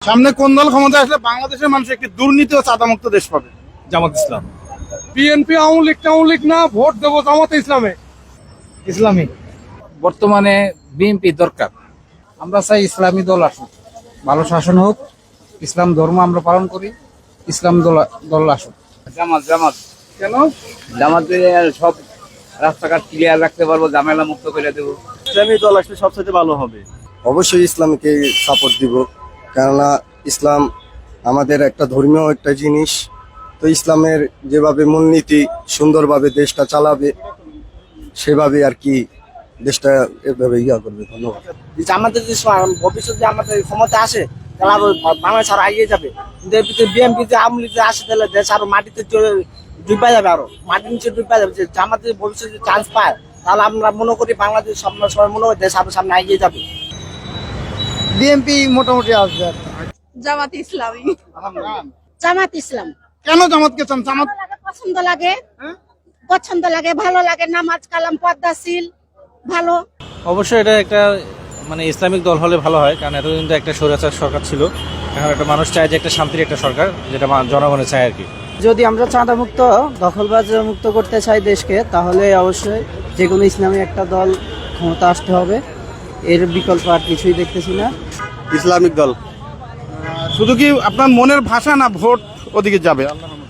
সামনে কোন দল ক্ষমতা আসলে বাংলাদেশের মানুষ একটি দুর্নীতি ও চাঁদামুক্ত দেশ পাবে? জামাত ইসলাম। বিএনপি আওয়ামী লীগ না, ভোট দেবো জামাতে ইসলামে। ইসলামিক। বর্তমানে বিএনপি দরকার। আমরা চাই ইসলামী দল আসুক, ভালো শাসন হোক, ইসলাম ধর্ম আমরা পালন করি, ইসলাম দল আসুক। জামাত জামাত কেন? জামাতে সব রাস্তাঘাট ক্লিয়ার রাখতে পারবো, ঝামেলা মুক্ত করে দেবো। ইসলামী দল আসলে সবচেয়ে ভালো হবে। অবশ্যই ইসলামকে সাপোর্ট দিব, কেননা ইসলাম আমাদের একটা ধর্মীয় একটা জিনিস। তো ইসলামের যেভাবে মূলনীতি সুন্দরভাবে দেশটা চালাবে, সেভাবে আর কি দেশটা এভাবে করবে। ধন্যবাদ। আমাদের যে ভবিষ্যতে আমাদের ক্ষমতা আসে তাহলে আরো বাংলাদেশ আরো এগিয়ে যাবে। কিন্তু বিএনপি যে আওয়ামী লীগ আসে তাহলে দেশ আরো মাটিতে ডুবা যাবে, আরো মাটির নিচে ডুবা যাবে। যে আমাদের ভবিষ্যতে চান্স পায় তাহলে আমরা মনে করি বাংলাদেশ সবাই মনে করি দেশ আরো সামনে এগিয়ে যাবে। বিএনপি মোটামুটি আসবে। জামাত ইসলামী। জামাত ইসলাম। কেন জামাতকে চান? জামাত পছন্দ লাগে, পছন্দ লাগে, ভালো লাগে, নামাজ কালাম পর্দাশীল, ভালো। অবশ্যই এটা একটা ইসলামিক দল হলে ভালো হয়, কারণ এতদিন তো একটা স্বৈরাচার সরকার ছিল। এখন একটা মানুষ চায় যে একটা শান্তির একটা সরকার, যেটা জনগণের চায় আর কি। যদি আমরা চাঁদা মুক্ত, দখলবাজ মুক্ত করতে চাই দেশকে, তাহলে অবশ্যই যে কোনো ইসলামী একটা দল ক্ষমতা আসতে হবে। এর বিকল্প আর কিছুই দেখতেছি না। ইসলামিক দল। শুধু কি আপনার মনের ভাষা না ভোট ওদিকে যাবে?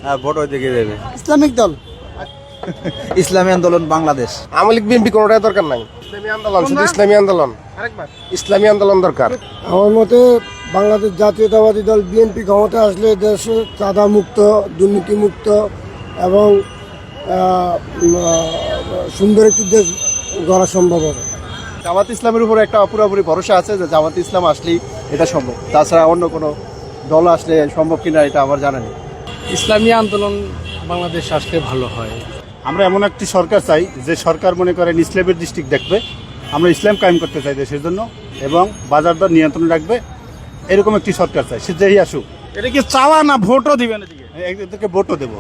হ্যাঁ, ভোট ওইদিকে দেবে। ইসলামিক দল। ইসলামী আন্দোলন বাংলাদেশ। আওয়ামী লীগ বিএনপি কোনোটাই দরকার নাই। ইসলামী আন্দোলন, শুধু ইসলামী আন্দোলন। ইসলামী আন্দোলন দরকার। আমার মতে বাংলাদেশ জাতীয়তাবাদী দল বিএনপি ক্ষমতা আসলে দেশে চাঁদা মুক্ত, দুর্নীতি মুক্ত এবং সুন্দর একটি দেশ গড়া সম্ভব হবে। জামাত ইসলামের উপর একটা পুরোপুরি ভরসা আছে যে জামাত ইসলাম আসলেই এটা সম্ভব। তাছাড়া অন্য কোনো দল আসলে সম্ভব কিনা এটা আমার জানা নেই। ইসলামী আন্দোলন বাংলাদেশ আসলে ভালো হয়। আমরা এমন একটি সরকার চাই যে সরকার মনে করেন ইসলামের দৃষ্টিক দেখবে। আমরা ইসলাম কায়েম করতে চাই দেশের জন্য, এবং বাজার দর নিয়ন্ত্রণ রাখবে, এরকম একটি সরকার চাই। সে যেই আসুক। এটা কি চাওয়া না ভোটও দিবেন? এদিকে ভোটও দেবো।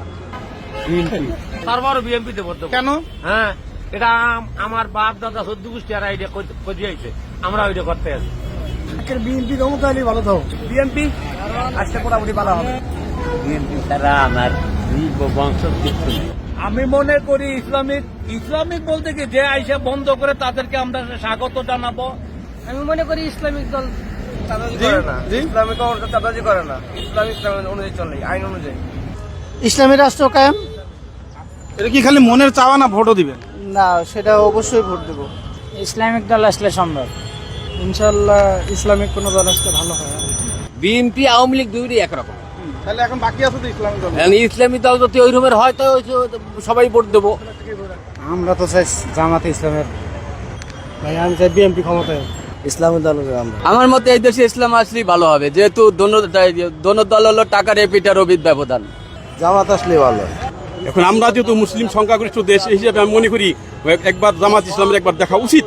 তারপরও বিএনপি দেবো। কেন? হ্যাঁ, এটা আমার বাপ দাদা 14 গোষ্ঠী আর আইডিয়া করে আইছে, আমরা ওইটা করতে আছি। বিএনপি ক্ষমতা হলে ভালো থাকো। বিএনপি আসলে মোটামুটি ভালো হবে। বিএনপি তারা আমার বংশ। আমি মনে করি ইসলামিক বলতে কি, যে আইসা বন্ধ করে তাদেরকে আমরা স্বাগত জানাবো। আমি মনে করি ইসলামিক দল ইসলামিক চাঁদাবাজি করে না, ইসলামিক অনুযায়ী চলে, আইন অনুযায়ী। ইসলামী রাষ্ট্র কায়েম। এটা কি খালি মনের চাওয়া না ভোটও দিবেন? না, সেটা অবশ্যই ভোট দেবো। ইসলামিক দল আসলে সম্ভব। ইনশাল্লাহ ইসলামিক কোনো দল আসলে ভালো হয়। বিএনপি আওয়ামী লীগ দুইটাই একরকম। তাহলে এখন বাকি আছে তো ইসলামিক দল। ইসলামী দল যদি ওই রকমের হয় তো সবাই ভোট দেবো। আমরা তো চাই জামাতে ইসলামের। ভাই আমি চাই বিএনপি ক্ষমতায়। ইসলামী দল আমার মতে এই দেশে ইসলাম আসলেই ভালো হবে, যেহেতু দোনো দল হলো টাকার এপিটার অবিদ ব্যবধান। জামাত আসলে ভালো। এখন আমরা যেহেতু মুসলিম সংখ্যাগরিষ্ঠ দেশ, এই হিসেবে আমি মনে করি একবার জামাত ইসলামের একবার দেখা উচিত।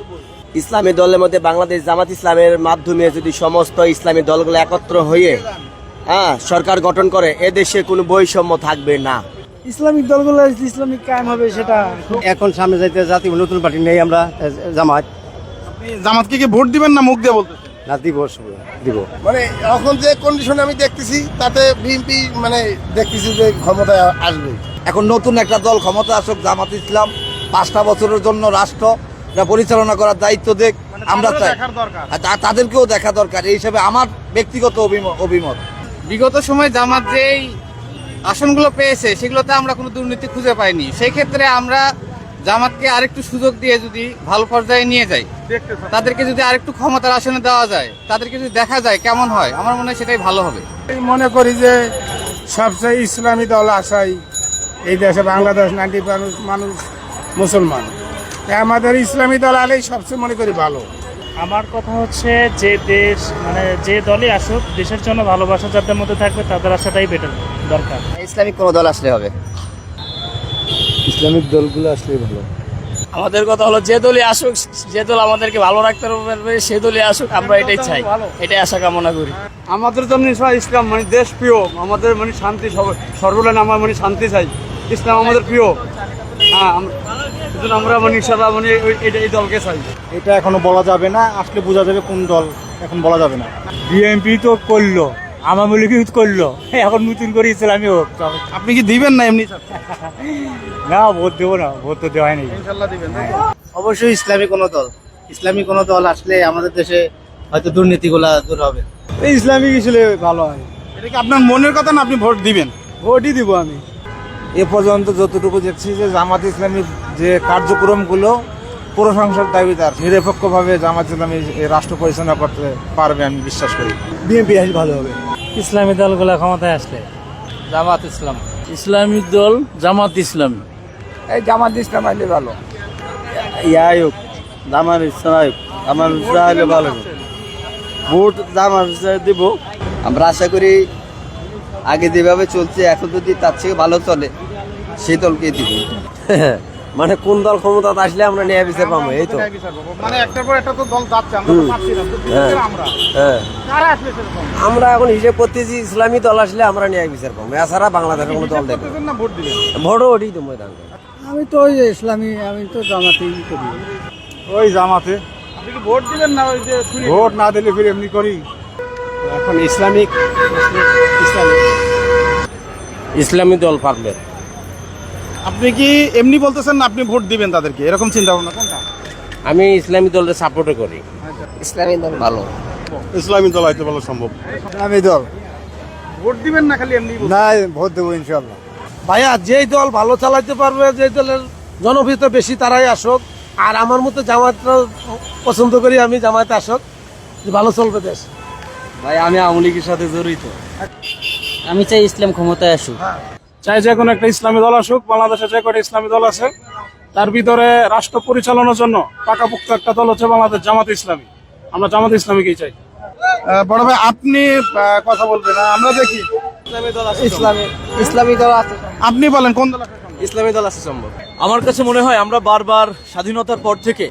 ইসলামী দলের মধ্যে বাংলাদেশ জামাত ইসলামের মাধ্যমে যদি সমস্ত ইসলামী দলগুলো একত্র হয়ে সরকার গঠন করে, এদেশে কোনো বৈষম্য থাকবে না। ইসলামিক দলগুলো ইসলামিক কায়েম হবে, সেটা এখন সামনে যাইতে জাতীয় নতুন পার্টি নেই, আমরা জামাত। আপনি জামাতকে কি ভোট দিবেন না মুখ দিয়ে বলতেছেন? না, দিব। মানে এখন যে কন্ডিশনে আমি দেখতেছি তাতে বিএনপি দেখতেছি যে ক্ষমতায় আসবে। এখন নতুন একটা দল ক্ষমতা আসুক, জামাত ইসলাম 5টা বছরের জন্য রাষ্ট্র পরিচালনা করার দায়িত্ব দেখ, আমরা চাই। তাদেরকেও দেখা দরকার, এই হিসাবে আমার ব্যক্তিগত অভিমত। বিগত সময় জামাত যেই আসনগুলো পেয়েছে সেগুলোতে আমরা কোনো দুর্নীতি খুঁজে পাইনি। সেই ক্ষেত্রে আমরা জামাতকে আরেকটু সুযোগ দিয়ে যদি ভালো পর্যায়ে নিয়ে যাই, তাদেরকে যদি আরেকটু ক্ষমতার আসনে দেওয়া যায়, তাদেরকে যদি দেখা যায় কেমন হয়, আমার মনে হয় সেটাই ভালো হবে। মনে করি যে সবচেয়ে ইসলামী দল আসাই এই দেশে। বাংলাদেশ 90% মানুষ মুসলমান, আমাদের ইসলামী দল আলেই সবচেয়ে মনে করি ভালো। আমার কথা হচ্ছে যে দেশ যে দলই আসুক, দেশের জন্য ভালোবাসা যাদের মধ্যে থাকবে তাদের আসাটাই বেটার দরকার। ইসলামিক কোনো দল আসলে হবে। ইসলামিক দলগুলো আসলে ভালো। আমাদের কথা হলো যে দলই আসুক, যে দল আমাদেরকে ভালো রাখতে পারবে সে দলই আসুক, আমরা এটাই চাই, এটাই আশা কামনা করি। আমাদের জন্য ইসলাম দেশ প্রিয়, আমাদের শান্তি, সর্বলেন আমার শান্তি চাই। ইসলাম আমাদের প্রিয়। হ্যাঁ, আমরা ইনশাআল্লাহ এই দলকে চাই। এটা এখনো বলা যাবে না, আসলে বোঝা যাবে কোন দল, এখন বলা যাবে না। বিএনপি তো করলো, আমার মূল্য ইউজ করলো, এখন নতুন করে ইসলামী হোক। আপনি কি দিবেন না এমনি? না, ভোট দেবো না, ভোট তো দেওয়াই নেই। ইনশাল্লাহ দিবেন। অবশ্যই ইসলামী কোনো দল আসলে আমাদের দেশে হয়তো দুর্নীতিগুলা দূর হবে। ইসলামিক আসলে ভালো হয়। এটা কি আপনার মনের কথা না আপনি ভোট দিবেন? ভোটই দিব আমি। এ পর্যন্ত যতটুকু দেখছি যে জামাত ইসলামীর যে কার্যক্রমগুলো প্রশংসার দাবিদার, নিরপেক্ষভাবে জামাত ইসলামী এই রাষ্ট্র পরিচালনা করতে পারবে আমি বিশ্বাস করি। বিএনপি আসলে ভালো হবে। ইসলামী দলগুলো ক্ষমতায় আসলে জামাত ইসলাম। ইসলামিক দল জামাত ইসলাম। এই জামাত ইসলাম আসলে ভালো। ইয়াই হোক, জামাত ইসলাম, আমার হলে ভালো হবে। ভোট জামাত দিব। আমরা আশা করি আগে যেভাবে চলছে এখন যদি তার থেকে ভালো চলে সেই দলকেই দিব। মানে কোন দল ক্ষমতা আসলে আমরা ন্যায় বিচার পাবো, এই তো। মানে একটার পর একটা তো দল যাচ্ছে, আমরা তো পাচ্ছি না। তো দিবেন আমরা কারা আসলে সেরকম? আমরা এখন হিসেব করতেছি ইসলামী দল আসলে আমরা ন্যায় বিচার পাবো, এছাড়া বাংলাদেশের কোনো দল দেখবো না ভোট দিবেন? ভোটও ওটাই দেবো। আমি তো ওই ইসলামী, আমি তো জামাতেই করি। ওই জামাতে আপনি কি ভোট দিবেন না ওই যে শুনি? ভোট না দিলে ফিরে এমনি করি। এখন ইসলামিক ইসলামী দল পারবে। আপনি কি এমনি বলতেছেন না আপনি ভোট দিবেন তাদেরকে, এরকম চিন্তা ভাবনা কোনটা? আমি ইসলামী দলের সাপোর্ট করি। ইসলামী দল ভালো। ইসলামী দল আইতে বলা সম্ভব। ইসলামী দল ভোট দিবেন না খালি এমনি? না, ভোট দেবো ইনশাল্লাহ। ভাইয়া যেই দল ভালো চালাইতে পারবে, যে দলের জনপ্রিয়তা বেশি তারাই আসুক। আর আমার মতো জামাতটা পছন্দ করি, আমি জামাতে আসুক, যে ভালো চলবে দেশ। ভাই আমি আওয়ামী লীগের সাথে জড়িত। আমি চাই ইসলাম ক্ষমতায় আসুক। চাই যে কোনো একটা ইসলামী দল আসুক। বাংলাদেশে যে কটা ইসলামী দল আছে তার ভিতরে রাষ্ট্র পরিচালনার জন্য পাকাপোক্ত একটা দল হচ্ছে বাংলাদেশ জামাত ইসলামী। আমরা জামাত ইসলামীকেই চাই। বড় ভাই আপনি কথা বলবেন, আমরা দেখি। ইসলামী দল আছে। আপনি বলেন কোন দল আসলে সম্ভব? ইসলামী দল আছে সম্ভব। আমার কাছে মনে হয় আমরা বারবার স্বাধীনতার পর থেকে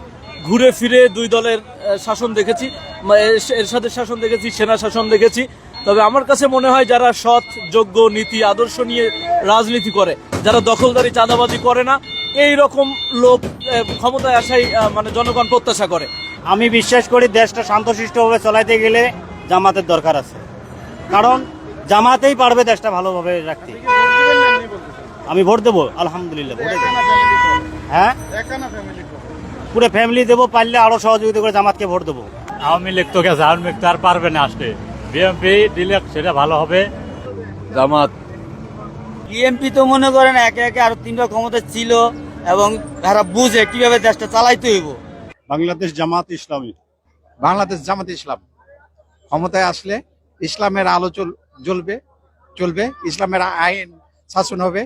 ঘুরে ফিরে দুই দলের শাসন দেখেছি, এরশাদের শাসন দেখেছি, সেনা শাসন দেখেছি। তবে আমার কাছে মনে হয় যারা সৎ, যোগ্য, নীতি আদর্শ নিয়ে রাজনীতি করে, যারা দখলদারি চাঁদাবাজি করে না, এই রকম লোক ক্ষমতায় আসাই মানে জনগণ প্রত্যাশা করে। আমি বিশ্বাস করি দেশটা শান্তশিষ্টভাবে চালাইতে গেলে জামাতের দরকার আছে, কারণ জামাতেই পারবে দেশটা ভালোভাবে রাখতে। আমি ভোট দেবো, আলহামদুলিল্লাহ ভোটে দেবো। হ্যাঁ, পুরো ফ্যামিলি দেবো, পারলে আরো সহযোগিতা করে জামাতকে ভোট দেবো। আওয়ামী লীগ তো গেছে, আওয়ামী লীগ তো আর পারবে না আসতে। বিএনপি দিলে সেটা ভালো হবে। জামাত। বিএনপি তো মনে করেন একে একে আরো 3টা ক্ষমতা ছিল এবং তারা বুঝে কিভাবে দেশটা চালাইতে হইব। বাংলাদেশ জামাত ইসলামী। বাংলাদেশ জামাত ইসলাম ক্ষমতায় আসলে ইসলামের আলো চলবে, ইসলামের আইন শাসন হবে,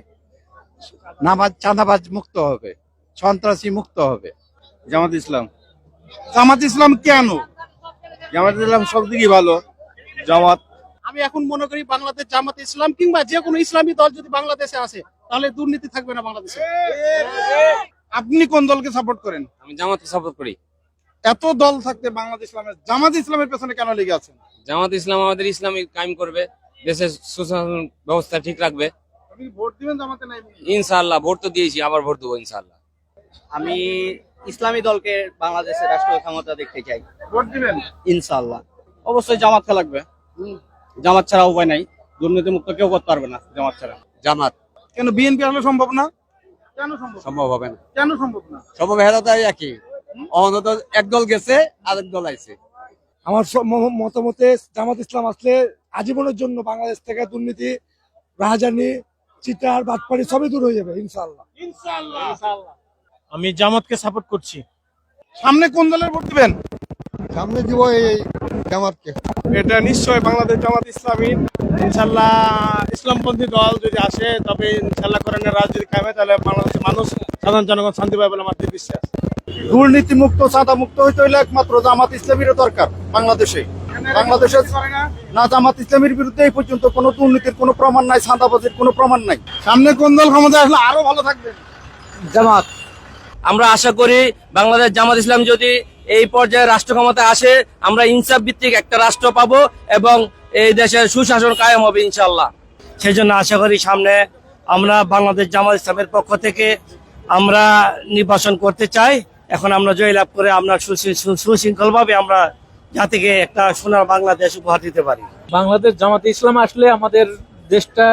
নামাজ চাঁদাবাজ মুক্ত হবে, সন্ত্রাসী মুক্ত হবে। জামাত ইসলাম। জামাত ইসলাম কেন? জামাত ইসলাম সব দিকই ভালো। জামাত আমি এখন মনে করি বাংলাদেশ জামাত ইসলাম কিংবা যে কোনো ইসলামী দল যদি বাংলাদেশে আসে তাহলে দুর্নীতি থাকবে না বাংলাদেশে। আপনি কোন দলকে সাপোর্ট করেন? আমি জামাতকে সাপোর্ট করি। এত দল থাকতে বাংলাদেশ ইসলামের জামাত ইসলামের পেছনে কেন লেগে আছেন? জামাত ইসলাম আমাদের ইসলামিক কায়েম করবে, দেশের সুশাসন ব্যবস্থা ঠিক রাখবে। আপনি ভোট দিবেন জামাতে? নাই ইনশাআল্লাহ, ভোট তো দিয়েছি, আবার ভোট দেবো ইনশাআল্লাহ। আমি ইসলামী দলকে বাংলাদেশের রাষ্ট্র ক্ষমতা দেখতে চাই। ভোট দিবেন? ইনশাআল্লাহ। অবশ্যই জামাতকে লাগবে, জামাত ছাড়া উপায় নাই। দুর্নীতি মুক্ত কেউ করতে পারবে না জামাত ছাড়া। জামাত। কেন বিএনপি আসলে সম্ভব না? কেন সম্ভব? সম্ভব হবে না। কেন সম্ভব না? সম্ভব হেদাতাই একই, অন্তত এক দল গেছে, আরেক দল আইছে। আমার মতামতে জামাত ইসলাম আসলে আজীবনের জন্য বাংলাদেশ থেকে দুর্নীতি, রাহাজানি, চিটার, বাটপাড়ি সবই দূর হয়ে যাবে ইনশাআল্লাহ। আমি জামাতকে সাপোর্ট করছি। সামনে কোন দলের ভোট দিবেন? সামনে দিব এই জামাতকে। এটা নিশ্চয় বাংলাদেশ জামাত ইসলামী। ইনশাল্লাহ ইসলামপন্থী দল যদি আসে তবে ইনশাল্লাহ কোরআনের রাজনীতি কায়েমে, তাহলে বাংলাদেশের মানুষ, সাধারণ জনগণ শান্তি পাবে বলে আমার বিশ্বাস। দুর্নীতি মুক্ত, চাঁদা মুক্ত হইতে হইলে একমাত্র জামাত ইসলামীরও দরকার বাংলাদেশে। বাংলাদেশের না, জামাত ইসলামীর বিরুদ্ধে এই পর্যন্ত কোনো দুর্নীতির কোনো প্রমাণ নাই, চাঁদাবাজির কোনো প্রমাণ নাই। সামনে কোন দল ক্ষমতায় আসলে আরো ভালো থাকবে? জামাত। আমরা আশা করি বাংলাদেশ জামাত ইসলাম যদি এই পর্যায়ে রাষ্ট্র ক্ষমতায় আসে, আমরা ইনসাফ ভিত্তিক একটা রাষ্ট্র পাবো এবং এই দেশের সুশাসন কায়েম হবে ইনশাআল্লাহ। সেই জন্য আশা করি সামনে আমরা বাংলাদেশ জামাত ইসলামের পক্ষ থেকে আমরা নির্বাচন করতে চাই। এখন আমরা জয়লাভ করে আমরা সুশৃঙ্খলভাবে আমরা জাতিকে একটা সোনার বাংলাদেশ উপহার দিতে পারি। বাংলাদেশ জামাতে ইসলাম আসলে আমাদের দেশটা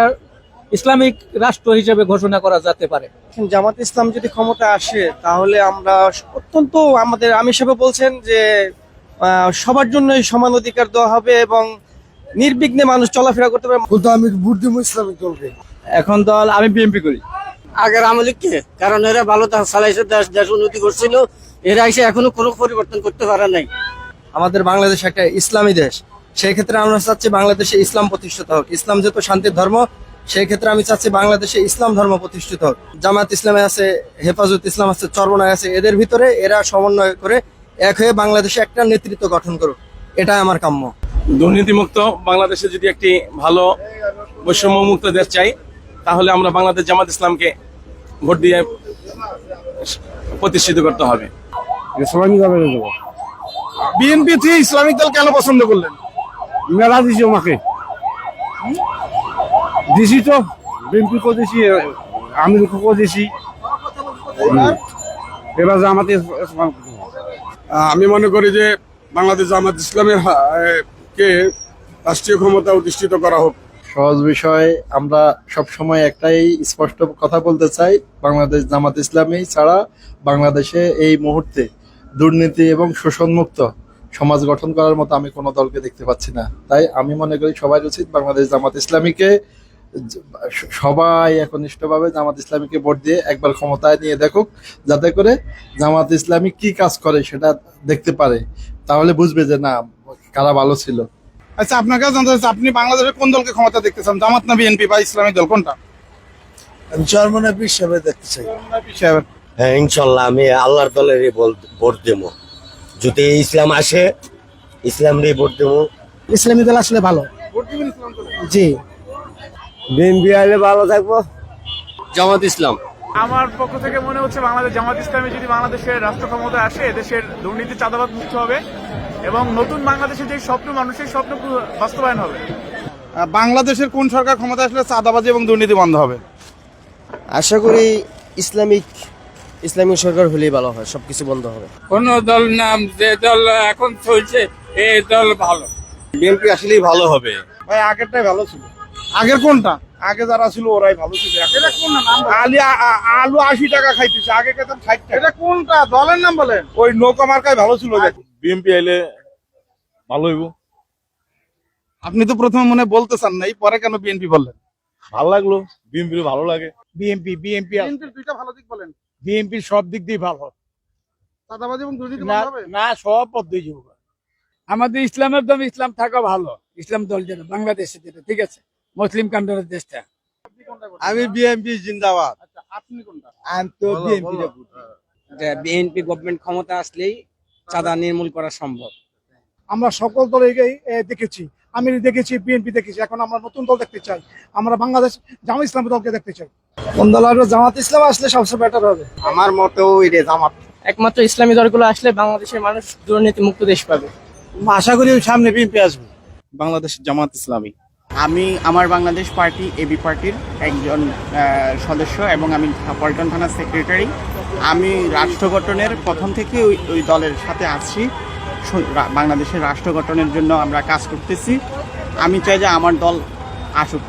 ইসলামিক রাষ্ট্র হিসেবে ঘোষণা করা যেতে পারে। জামাত ইসলাম যদি ক্ষমতা আসে তাহলে আমরা অত্যন্ত আমাদের আমি হিসেবে বলছেন যে সবার জন্যই সমান অধিকার দেওয়া হবে এবং নির্বিঘ্নে মানুষ চলাফেরা করতে পারে। কিন্তু আমি ভোট দেবো ইসলামিক দলকে। এখন দল আমি বিএনপি করি। আগের আওয়ামী লীগকে, কারণ এরা ভালো চালাইছে, দেশ উন্নতি করছিল, এরা এসে এখনো কোনো পরিবর্তন করতে পারে নাই। আমাদের বাংলাদেশ একটা ইসলামী দেশ, সেই ক্ষেত্রে আমরা চাচ্ছি বাংলাদেশে ইসলাম প্রতিষ্ঠিত হোক। ইসলাম যেহেতু শান্তির ধর্ম, সেই ক্ষেত্রে আমি চাচ্ছি বাংলাদেশে ইসলাম ধর্ম প্রতিষ্ঠিত হোক। জামাত ইসলামে আছে, হেফাজত ইসলাম আছে, চরমনায় আছে, এদের ভিতরে এরা সমন্বয় করে এক হয়ে বাংলাদেশে একটা নেতৃত্ব গঠন করুক, এটাই আমার কাম্য। দুর্নীতিমুক্ত বাংলাদেশে যদি একটি ভালো বৈষম্যমুক্ত দেশ চাই, তাহলে আমরা বাংলাদেশ জামাত ইসলামকে ভোট দিয়ে প্রতিষ্ঠিত করতে হবে। বিএনপি থেকে ইসলামিক দল কেন পছন্দ করলেন? মেলা দিছি আমাকে, দিছি তো বিএনপি করেছি, আমি করেছি, এবার জামাতে আমি মনে করি যে বাংলাদেশ জামাত ইসলামের কে রাষ্ট্রীয় ক্ষমতা অধিষ্ঠিত করা হোক। সহজ বিষয়, আমরা সব সময় একটাই স্পষ্ট কথা বলতে চাই, বাংলাদেশ জামাত ইসলামী ছাড়া বাংলাদেশে এই মুহূর্তে দুর্নীতি এবং শোষণমুক্ত সমাজ গঠন করার মতো আমি কোনো দলকে দেখতে পাচ্ছি না। তাই আমি মনে করি সবাই উচিত বাংলাদেশ জামাত ইসলামীকে, সবাই একনিষ্ঠভাবে জামাত ইসলামীকে ভোট দিয়ে একবার ক্ষমতায় নিয়ে দেখুক, যাতে করে জামাত ইসলামী কি কাজ করে সেটা দেখতে পারে, তাহলে বুঝবে যে না কারা ভালো ছিল। আচ্ছা, আপনার কাছে জানতে চাচ্ছি, আপনি বাংলাদেশে কোন দলকে ক্ষমতা দেখতে চান, জামাত না বিএনপি বা ইসলামিক দল, কোনটা? আমি চরমনায় পীর সাহেব দেখতে চাই। হ্যাঁ, ইনশাল্লাহ আমি আল্লাহর দলেরই ভোট দেবো। যদি ইসলাম আসে, ইসলামেরই ভোট দেবো। ইসলামী দল আসলে ভালো। ভোট দিবেন ইসলাম দলে? জি। বিএনপি আইলে ভালো থাকবো। জামাত ইসলাম। আমার পক্ষ থেকে মনে হচ্ছে বাংলাদেশ জামাত ইসলামী যদি বাংলাদেশের রাষ্ট্র ক্ষমতা আসে, দেশের দুর্নীতি চাঁদাবাদ মুক্ত হবে এবং নতুন বাংলাদেশের যে স্বপ্ন, মানুষের স্বপ্ন বাস্তবায়ন হবে। বাংলাদেশের কোন সরকার ক্ষমতা আসলে চাঁদাবাজি এবং দুর্নীতি বন্ধ হবে? আশা করি ইসলামিক সরকার হলেই ভালো হয়, সবকিছু বন্ধ হবে। কোন দল নাম, যে দল এখন চলছে এই দল ভালো। বিএনপি আসলেই ভালো হবে। ভাই আগেরটাই ভালো ছিল। আগের কোনটা? আগে যারা ছিল ওরাই ভালো ছিল। এটা কোন নাম? আলু 80 টাকা খাইতেছে, আগে খেতাম 60 টাকা। এটা কোনটা দলের নাম বলেন? ওই নৌকা মার্কায় ভালো ছিল। বিএনপি আইলে ভালো হইব। আপনি তো প্রথমে মনে বলতে চান নাই, পরে কেন বিএনপি বললেন? ভালো লাগলো, বিএনপি ভালো লাগে। বিএনপির দুইটা ভালো দিক বলেন। বিএনপির সব দিক দিয়ে ভালো, চাঁদাবাজি এবং দুর্নীতি বন্ধ হবে? না সব পদ্ধতি যাবো। আমাদের ইসলামের দল ইসলাম থাকা ভালো। ইসলাম দল যেটা বাংলাদেশে, যেটা ঠিক আছে, মুসলিম কান্ট্রির দেশটা। আমি বিএনপি জিন্দাবাদ। আচ্ছা, আপনি কোনটা? আমি তো বিএনপি বিএনপি গভর্নমেন্ট ক্ষমতা আসলেই চাঁদা নির্মূল করা সম্ভব। আমরা সকল দলকেই দেখেছি, আমি দেখেছি, বিএনপি দেখেছি, এখন আমরা নতুন দল দেখতে চাই, আমরা বাংলাদেশ জামাত ইসলামী দলকে দেখতে চাই। কোন দল আসবে? জামাত ইসলাম আসলে সবচেয়ে বেটার হবে আমার মতেও জামাত। একমাত্র ইসলামী দলগুলো আসলে বাংলাদেশের মানুষ দুর্নীতি মুক্ত দেশ পাবে। আশা করি সামনে বিএনপি আসবে। বাংলাদেশ জামাত ইসলামী। আমি আমার বাংলাদেশ পার্টি এবি পার্টির একজন সদস্য এবং আমি পল্টন থানার সেক্রেটারি। আমি রাষ্ট্র গঠনের প্রথম থেকে ওই দলের সাথে আছি। বাংলাদেশের রাষ্ট্র গঠনের জন্য আমরা কাজ করতেছি। আমি চাই যে আমার দল আসুক।